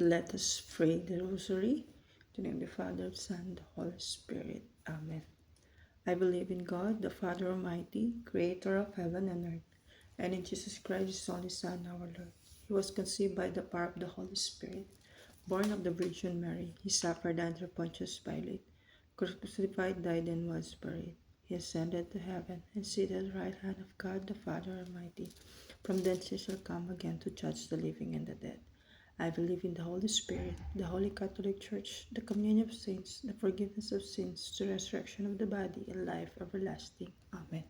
Let us pray the Rosary. In the name of the Father, Son, the Holy Spirit. Amen. I believe in God, the Father Almighty, creator of heaven and earth, and in Jesus Christ, His only Son, our Lord. He was conceived by the power of the Holy Spirit, born of the Virgin Mary. He suffered under Pontius Pilate, crucified, died, and was buried. He ascended to heaven and seated at the right hand of God, the Father Almighty. From thence He shall come again to judge the living and the dead. I believe in the Holy Spirit, the Holy Catholic Church, the communion of saints, the forgiveness of sins, the resurrection of the body, and life everlasting. Amen.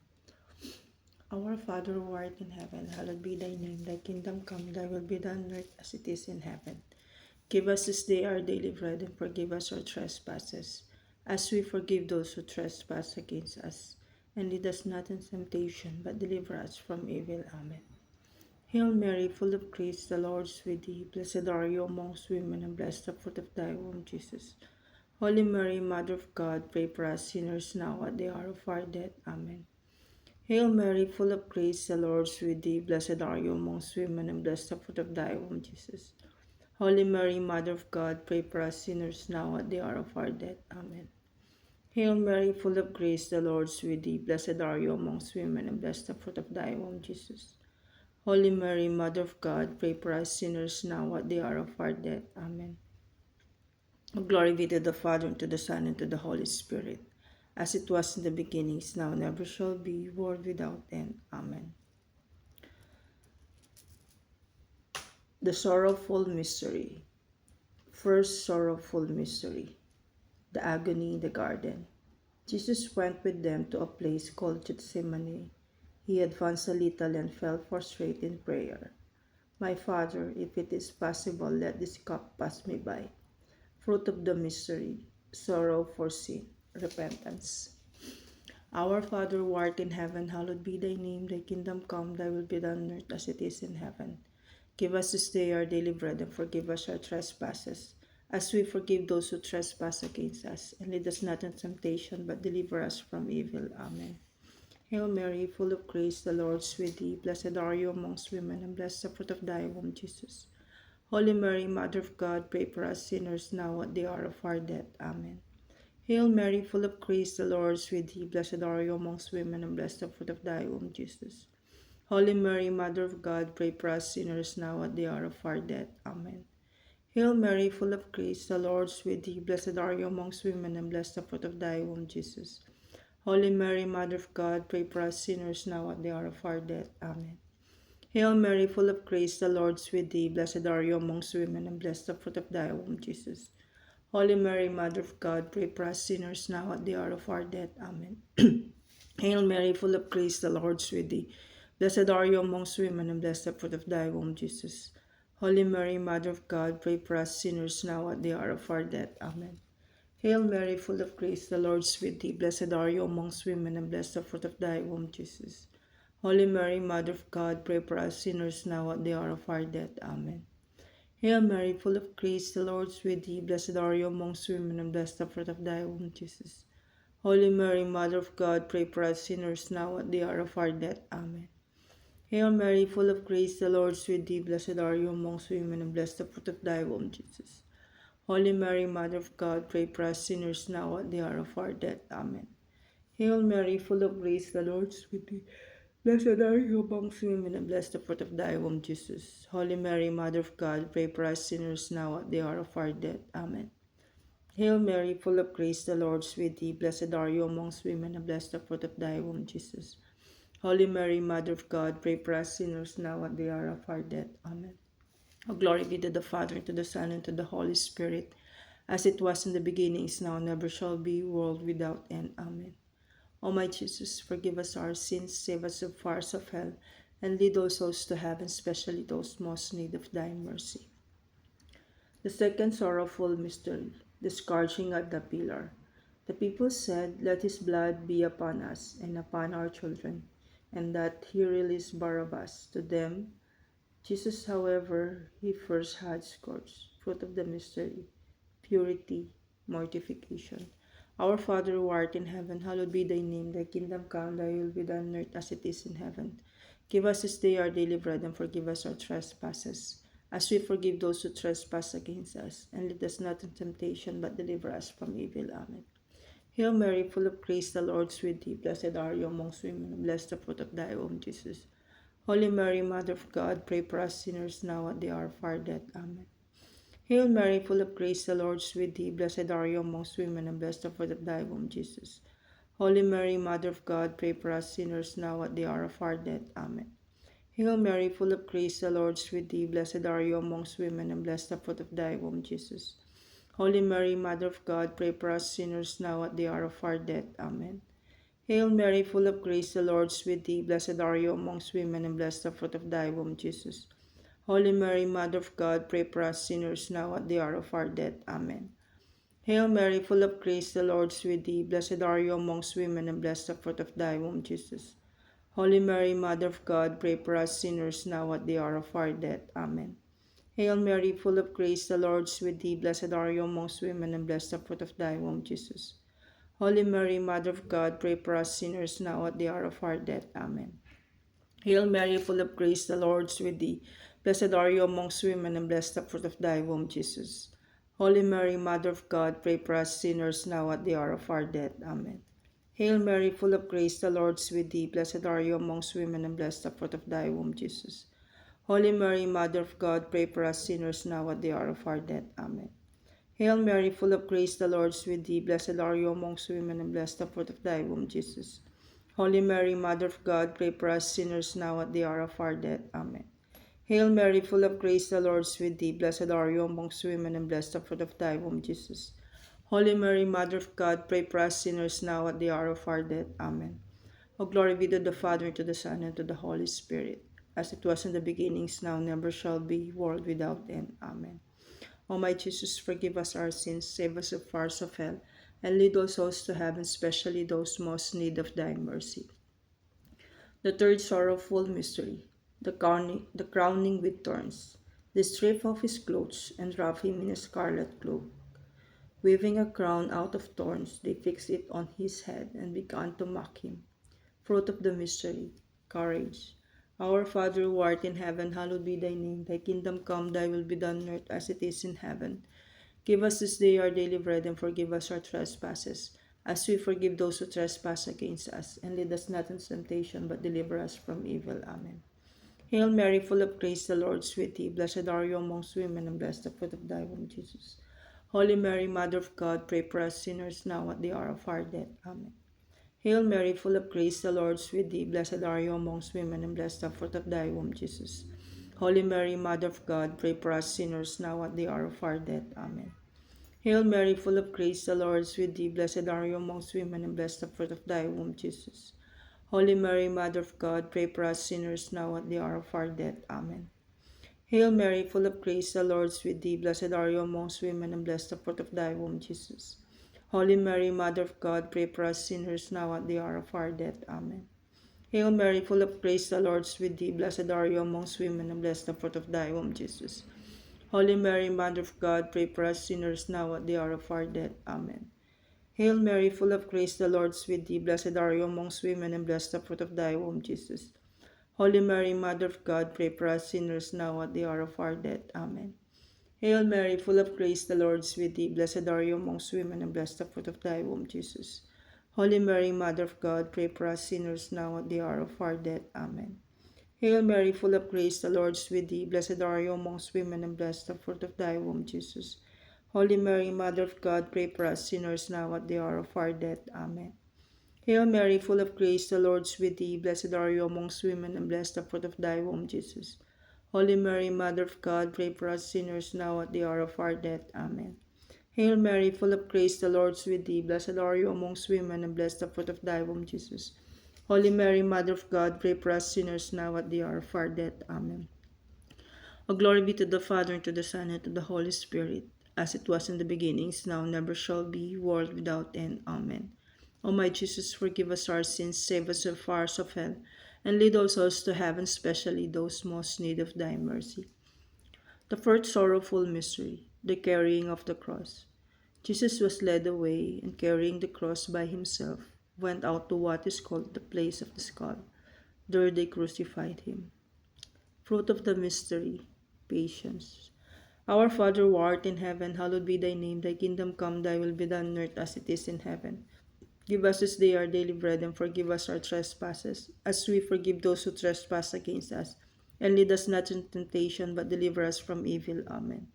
Our Father who art in heaven, hallowed be thy name. Thy kingdom come, thy will be done on earth as it is in heaven. Give us this day our daily bread, and forgive us our trespasses, as we forgive those who trespass against us. And lead us not in temptation, but deliver us from evil. Amen. Hail Mary, full of grace, the Lord is with thee. Blessed are you amongst women, and blessed the fruit of thy womb, Jesus. Holy Mary, Mother of God, pray for us sinners now at the hour of our death. Amen. Hail Mary, full of grace, the Lord is with thee. Blessed are you amongst women, and blessed the fruit of thy womb, Jesus. Holy Mary, Mother of God, pray for us sinners now at the hour of our death. Amen. Hail Mary, full of grace, the Lord is with thee. Blessed are you amongst women, and blessed the fruit of thy womb, Jesus. Holy Mary, Mother of God, pray for us sinners now at the hour of our death. Amen. Glory be to the Father, and to the Son, and to the Holy Spirit, as it was in the beginning, is now, and ever shall be, world without end. Amen. The Sorrowful Mystery. First sorrowful mystery, the agony in the garden. Jesus went with them to a place called Gethsemane. He advanced a little and fell prostrate in prayer. My Father, if it is possible, let this cup pass me by. Fruit of the mystery, sorrow for sin, repentance. Our Father who art in heaven, hallowed be thy name. Thy kingdom come, thy will be done on earth as it is in heaven. Give us this day our daily bread, and forgive us our trespasses, as we forgive those who trespass against us. And lead us not into temptation, but deliver us from evil. Amen. Hail Mary, full of grace, the Lord is with thee. Blessed are you amongst women, and blessed the fruit of thy womb, Jesus. Holy Mary, Mother of God, pray for us sinners now at the hour of our death. Amen. Hail Mary, full of grace, the Lord is with thee. Blessed are you amongst women, and blessed the fruit of thy womb, Jesus. Holy Mary, Mother of God, pray for us sinners now at the hour of our death. Amen. Hail Mary, full of grace, the Lord is with thee. Blessed are you amongst women, and blessed the fruit of thy womb, Jesus. Holy Mary, Mother of God, pray for us sinners now at the hour of our death. Amen. Hail Mary, full of grace, the Lord is with thee. Blessed are you amongst women, and blessed the fruit of thy womb, Jesus. Holy Mary, Mother of God, pray for us sinners now at the hour of our death. Amen. Hail Mary, full of grace, the Lord is with thee. Blessed are you amongst women, and blessed the fruit of thy womb, Jesus. Holy Mary, Mother of God, pray for us sinners now at the hour of our death. Amen. Hail Mary, full of grace, the Lord is with thee. Blessed are you amongst women, and blessed the fruit of thy womb, Jesus. Holy Mary, Mother of God, pray for us sinners now at the hour of our death. Amen. Hail Mary, full of grace, the Lord is with thee. Blessed are you amongst women, and blessed the fruit of thy womb, Jesus. Holy Mary, Mother of God, pray for us sinners now at the hour of our death. Amen. Hail Mary, full of grace, the Lord is with thee. Blessed are you amongst women, and blessed the fruit of thy womb, Jesus. Holy Mary, Mother of God, pray for us sinners now at the hour of our death. Amen. Hail Mary, full of grace, the Lord is with thee. Blessed are you amongst women, and blessed the fruit of thy womb, Jesus. Holy Mary, Mother of God, pray for us sinners now at the hour of our death. Amen. Hail Mary, full of grace, the Lord is with thee. Blessed are you amongst women, and blessed the fruit of thy womb, Jesus. Holy Mary, Mother of God, pray for us sinners now at the hour of our death. Amen. O glory be to the Father, and to the Son, and to the Holy Spirit, as it was in the beginning, is now, and ever shall be, world without end. Amen. O my Jesus, forgive us our sins, save us from fires of hell, and lead all souls to heaven, especially those most in need of thy mercy. The second sorrowful mystery, the scourging at the pillar. The people said, let his blood be upon us and upon our children, and that he release Barabbas to them. Jesus, however, he first had scourged. Fruit of the mystery, purity, mortification. Our Father who art in heaven, hallowed be thy name. Thy kingdom come, thy will be done on earth as it is in heaven. Give us this day our daily bread, and forgive us our trespasses, as we forgive those who trespass against us. And lead us not into temptation, but deliver us from evil. Amen. Hail Mary, full of grace, the Lord is with thee. Blessed are you amongst women, and blessed the fruit of thy womb, Jesus. Holy Mary, Mother of God, pray for us sinners now at the hour of our death. Amen. Hail Mary, full of grace, the Lord is with thee. Blessed are you amongst women, and blessed the fruit of thy womb, Jesus. Holy Mary, Mother of God, pray for us sinners now at the hour of our death. Amen. Hail Mary, full of grace, the Lord is with thee. Blessed are you amongst women, and blessed the fruit of thy womb, Jesus. Holy Mary, Mother of God, pray for us sinners now at the hour of our death. Amen. Hail Mary, full of grace, the Lord is with thee. Blessed are you amongst women, and blessed the fruit of thy womb, Jesus. Holy Mary, Mother of God, pray for us sinners now at the hour of our death. Amen. Hail Mary, full of grace, the Lord is with thee. Blessed are you amongst women, and blessed the fruit of thy womb, Jesus. Holy Mary, Mother of God, pray for us sinners now at the hour of our death. Amen. Hail Mary, full of grace, the Lord is with thee. Blessed are you amongst women, and blessed the fruit of thy womb, Jesus. Holy Mary, Mother of God, pray for us sinners now at the hour of our death. Amen. Hail Mary, full of grace, the Lord is with thee. Blessed are you amongst women, and blessed the fruit of thy womb, Jesus. Holy Mary, Mother of God, pray for us sinners now at the hour of our death. Amen. Hail Mary, full of grace, the Lord is with thee. Blessed are you amongst women, and blessed the fruit of thy womb, Jesus. Holy Mary, Mother of God, pray for us sinners now at the hour of our death. Amen. Hail Mary, full of grace, the Lord is with thee. Blessed are you amongst women, and blessed the fruit of thy womb, Jesus. Holy Mary, Mother of God, pray for us sinners now at the hour of our death. Amen. Hail Mary, full of grace, the Lord is with thee. Blessed are you amongst women, and blessed the fruit of thy womb, Jesus. Holy Mary, Mother of God, pray for us sinners now at the hour of our death. Amen. O glory be to the Father, and to the Son, and to the Holy Spirit, as it was in the beginning, is now, never shall be, world without end. Amen. O my Jesus, forgive us our sins, save us of fires of hell, and lead all souls to heaven, especially those most in need of thy mercy. The third sorrowful mystery, the crowning with thorns. They strip off his clothes and wrap him in a scarlet cloak. Weaving a crown out of thorns, they fixed it on his head and began to mock him. Fruit of the mystery, courage. Our Father who art in heaven, hallowed be thy name. Thy kingdom come, thy will be done on earth as it is in heaven. Give us this day our daily bread, and forgive us our trespasses, as we forgive those who trespass against us. And lead us not into temptation, but deliver us from evil. Amen. Hail Mary, full of grace, the Lord is with thee. Blessed are you amongst women, and blessed the fruit of thy womb, Jesus. Holy Mary, Mother of God, pray for us sinners now at the hour of our death. Amen. Hail Mary, full of grace, the Lord is with thee. Blessed are you amongst women, and blessed the fruit of thy womb, Jesus. Holy Mary, Mother of God, pray for us sinners now at the hour of our death. Amen. Hail Mary, full of grace, the Lord is with thee. Blessed are you amongst women, and blessed the fruit of thy womb, Jesus. Holy Mary, Mother of God, pray for us sinners now at the hour of our death. Amen. Hail Mary, full of grace, the Lord is with thee. Blessed are you amongst women, and blessed the fruit of thy womb, Jesus. Holy Mary, Mother of God, pray for us sinners now at the hour of our death. Amen. Hail Mary, full of grace, the Lord is with thee. Blessed are you amongst women, and blessed the fruit of thy womb, Jesus. Holy Mary, Mother of God, pray for us sinners now at the hour of our death. Amen. Hail Mary, full of grace, the Lord is with thee. Blessed are you amongst women, and blessed the fruit of thy womb, Jesus. Holy Mary, Mother of God, pray for us sinners now at the hour of our death. Amen. Hail Mary, full of grace, the Lord is with thee. Blessed are you amongst women, and blessed the fruit of thy womb, Jesus. Holy Mary, Mother of God, pray for us sinners now at the hour of our death. Amen. Hail Mary, full of grace, the Lord is with thee. Blessed are you amongst women, and blessed the fruit of thy womb, Jesus. Holy Mary, Mother of God, pray for us sinners now at the hour of our death. Amen. Hail Mary, full of grace, the Lord is with thee. Blessed are you amongst women, and blessed the fruit of thy womb, Jesus. Holy Mary, Mother of God, pray for us sinners now at the hour of our death. Amen. Hail Mary, full of grace, the Lord is with thee. Blessed are you amongst women, and blessed the fruit of thy womb, Jesus. Holy Mary, Mother of God, pray for us sinners now at the hour of our death. Amen. O glory be to the Father, and to the Son, and to the Holy Spirit, as it was in the beginning, is now, never shall be, world without end. Amen. O my Jesus, forgive us our sins, save us from fires of hell, and lead all souls to heaven, especially those most in need of thy mercy. The first sorrowful mystery, the carrying of the cross. Jesus was led away, and carrying the cross by himself, went out to what is called the place of the skull. There they crucified him. Fruit of the mystery, patience. Our Father who art in heaven, hallowed be thy name. Thy kingdom come, thy will be done on earth as it is in heaven. Give us this day our daily bread, and forgive us our trespasses, as we forgive those who trespass against us. And lead us not into temptation, but deliver us from evil. Amen.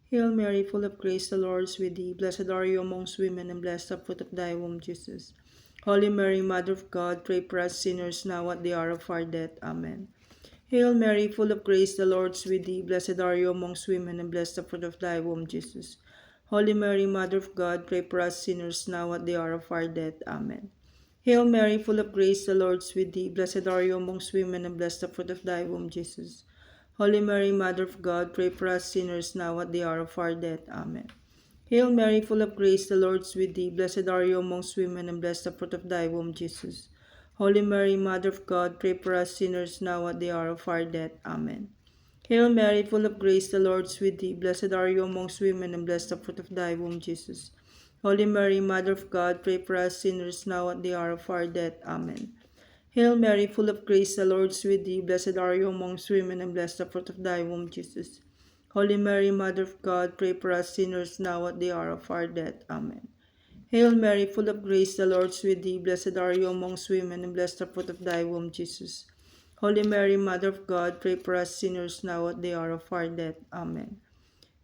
Hail Mary, full of grace, the Lord is with thee. Blessed are you amongst women, and blessed the fruit of thy womb, Jesus. Holy Mary, Mother of God, pray for us sinners now at the hour of our death. Amen. Hail Mary, full of grace, the Lord is with thee. Blessed are you amongst women, and blessed the fruit of thy womb, Jesus. Holy Mary, Mother of God, pray for us sinners now at the hour of our death. Amen. Hail Mary, full of grace, the Lord is with thee. Blessed are you amongst women, and blessed the fruit of thy womb, Jesus. Holy Mary, Mother of God, pray for us sinners now at the hour of our death. Amen. Hail Mary, full of grace, the Lord is with thee. Blessed are you amongst women, and blessed the fruit of thy womb, Jesus. Holy Mary, Mother of God, pray for us sinners now at the hour of our death. Amen. Hail Mary, full of grace, the Lord is with thee. Blessed are you amongst women, and blessed the fruit of thy womb, Jesus. Holy Mary, Mother of God, pray for us sinners now at the hour of our death. Amen. Hail Mary, full of grace, the Lord is with thee. Blessed are you amongst women, and blessed the fruit of thy womb, Jesus. Holy Mary, Mother of God, pray for us sinners now at the hour of our death. Amen. Hail Mary, full of grace, the Lord is with thee. Blessed are you amongst women, and blessed the fruit of thy womb, Jesus. Holy Mary, Mother of God, pray for us sinners now at the hour of our death. Amen.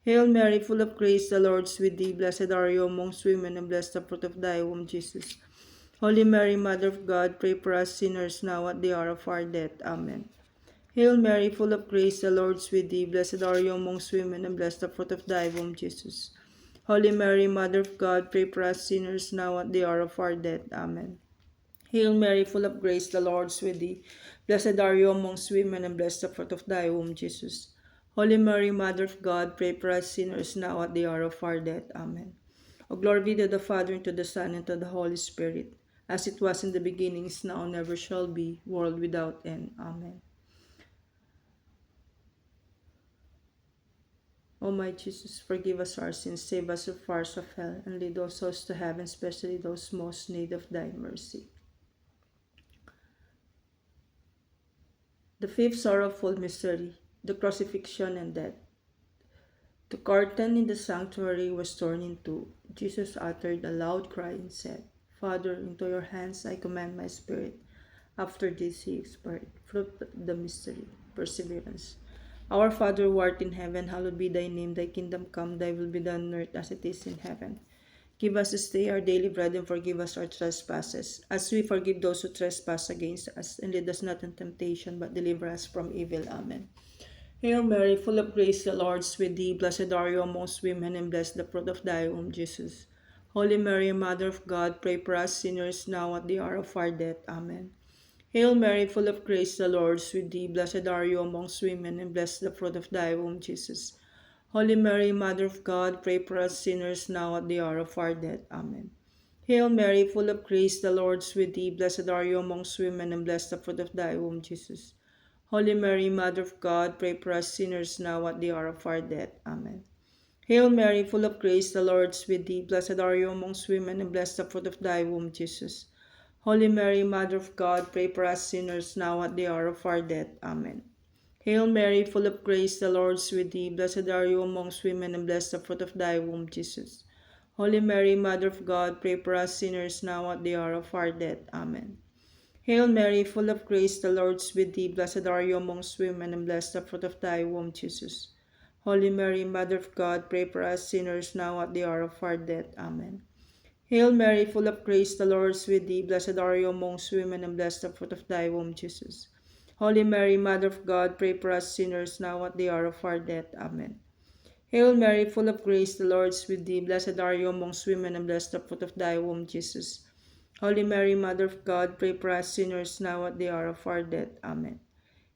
Hail Mary, full of grace, the Lord is with thee. Blessed are you amongst women, and blessed the fruit of thy womb, Jesus. Holy Mary, Mother of God, pray for us sinners now at the hour of our death. Amen. Hail Mary, full of grace, the Lord is with thee. Blessed are you amongst women, and blessed the fruit of thy womb, Jesus. Holy Mary, Mother of God, pray for us sinners now at the hour of our death. Amen. Hail Mary, full of grace, the Lord is with thee. Blessed are you amongst women, and blessed the fruit of thy womb, Jesus. Holy Mary, Mother of God, pray for us sinners now at the hour of our death. Amen. O glory be to the Father, and to the Son, and to the Holy Spirit, as it was in the beginning, is now, and ever shall be, world without end. Amen. O my Jesus, forgive us our sins, save us from fires of hell, and lead all souls to heaven, especially those most in need of thy mercy. The fifth sorrowful mystery, the crucifixion and death. The curtain in the sanctuary was torn in two. Jesus uttered a loud cry and said, Father, into your hands I commend my spirit. After this he expired. Fruit of the mystery, perseverance. Our Father who art in heaven, hallowed be thy name. Thy kingdom come, thy will be done on earth as it is in heaven. Give us this day our daily bread, and forgive us our trespasses, as we forgive those who trespass against us. And lead us not into temptation, but deliver us from evil. Amen. Hail Mary, full of grace, the Lord is with thee. Blessed are you amongst women, and blessed the fruit of thy womb, Jesus. Holy Mary, Mother of God, pray for us sinners now at the hour of our death. Amen. Hail Mary, full of grace, the Lord is with thee. Blessed are you amongst women, and blessed the fruit of thy womb, Jesus. Holy Mary, Mother of God, pray for us sinners now at the hour of our death. Amen. Hail Mary, full of grace, the Lord is with thee. Blessed are you amongst women, and blessed the fruit of thy womb, Jesus. Holy Mary, Mother of God, pray for us sinners now at the hour of our death. Amen. Hail Mary, full of grace, the Lord is with thee. Blessed are you amongst women, and blessed the fruit of thy womb, Jesus. Holy Mary, Mother of God, pray for us sinners now at the hour of our death. Amen. Hail Mary, full of grace, the Lord is with thee. Blessed are you amongst women, and blessed the fruit of thy womb, Jesus. Holy Mary, Mother of God, pray for us sinners now at the hour of our death. Amen. Hail Mary, full of grace, the Lord is with thee. Blessed are you amongst women, and blessed the fruit of thy womb, Jesus. Holy Mary, Mother of God, pray for us sinners now at the hour of our death. Amen. Hail Mary, full of grace, the Lord is with thee. Blessed are you amongst women, and blessed the fruit of thy womb, Jesus. Holy Mary, Mother of God, pray for us sinners now at the hour of our death. Amen. Hail Mary, full of grace, the Lord is with thee. Blessed are you amongst women, and blessed the fruit of thy womb, Jesus. Holy Mary, Mother of God, pray for us sinners now at the hour of our death. Amen.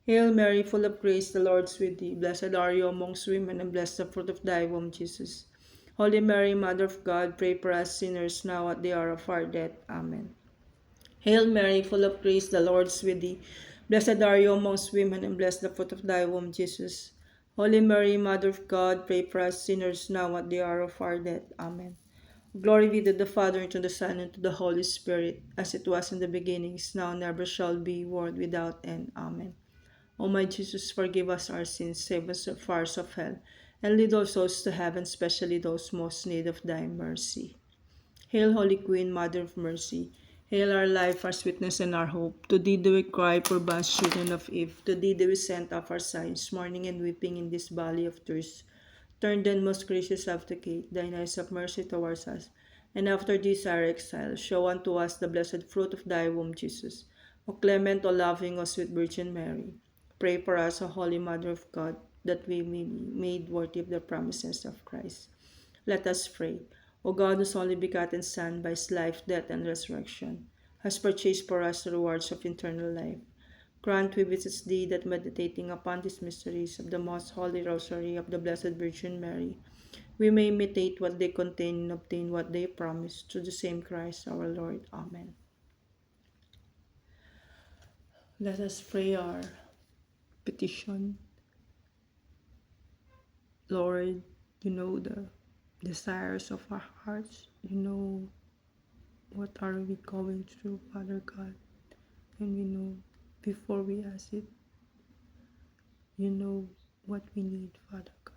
Hail Mary, full of grace, the Lord is with thee. Blessed are you amongst women, and blessed the fruit of thy womb, Jesus. Holy Mary, Mother of God, pray for us sinners now at the hour of our death. Amen. Hail Mary, full of grace, the Lord is with thee. Blessed are you amongst women, and blessed the fruit of thy womb, Jesus. Holy Mary, Mother of God, pray for us sinners now at the hour of our death. Amen. Glory be to the Father, and to the Son, and to the Holy Spirit, as it was in the beginning, is now, and ever shall be, world without end. Amen. O my Jesus, forgive us our sins, save us from the fires of hell, and lead all souls to heaven, especially those most in need of thy mercy. Hail, Holy Queen, Mother of Mercy. Hail our life, our sweetness, and our hope. To thee do we cry, poor banished children of Eve. To thee do we send up our sighs, mourning and weeping in this valley of tears. Turn then, most gracious Advocate, thine eyes of mercy towards us, and after this our exile, show unto us the blessed fruit of thy womb, Jesus. O clement, O loving, O sweet Virgin Mary, pray for us, O Holy Mother of God, that we may be made worthy of the promises of Christ. Let us pray. O God, whose only begotten Son, by his life, death, and resurrection, has purchased for us the rewards of eternal life, grant, we beseech thee, that meditating upon these mysteries of the most holy rosary of the Blessed Virgin Mary, we may imitate what they contain and obtain what they promise, through the same Christ our Lord. Amen. Let us pray our petition. Lord, you know the desires of our hearts. You know what are we going through, Father God. And we know before we ask it, you know what we need, Father God.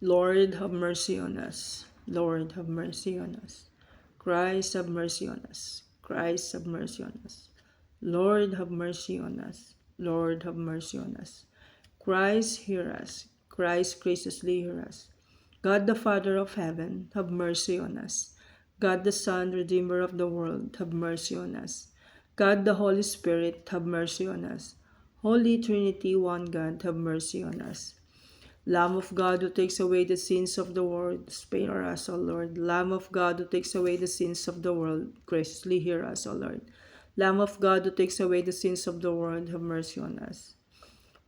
Lord, have mercy on us. Lord, have mercy on us. Christ, have mercy on us. Christ, have mercy on us. Lord, have mercy on us. Lord, have mercy on us. Christ, hear us. Christ, graciously hear us. God the Father of heaven, have mercy on us. God the Son, Redeemer of the world, have mercy on us. God the Holy Spirit, have mercy on us. Holy Trinity, one God, have mercy on us. Lamb of God who takes away the sins of the world, spare us, O Lord. Lamb of God who takes away the sins of the world, graciously hear us, O Lord. Lamb of God who takes away the sins of the world, have mercy on us.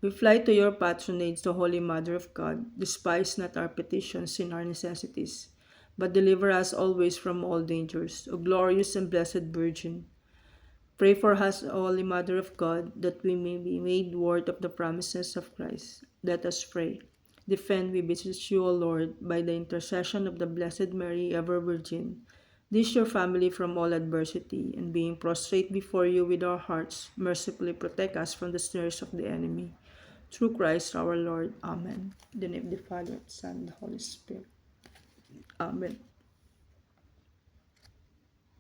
We fly to your patronage, the Holy Mother of God. Despise not our petitions in our necessities, but deliver us always from all dangers. O glorious and blessed Virgin, pray for us, O Holy Mother of God, that we may be made worthy of the promises of Christ. Let us pray. Defend, we beseech you, O Lord, by the intercession of the Blessed Mary, ever Virgin, this your family from all adversity, and being prostrate before you with our hearts, mercifully protect us from the snares of the enemy. Through Christ our Lord. Amen. In the name of the Father, the Son, and the Holy Spirit. Amen.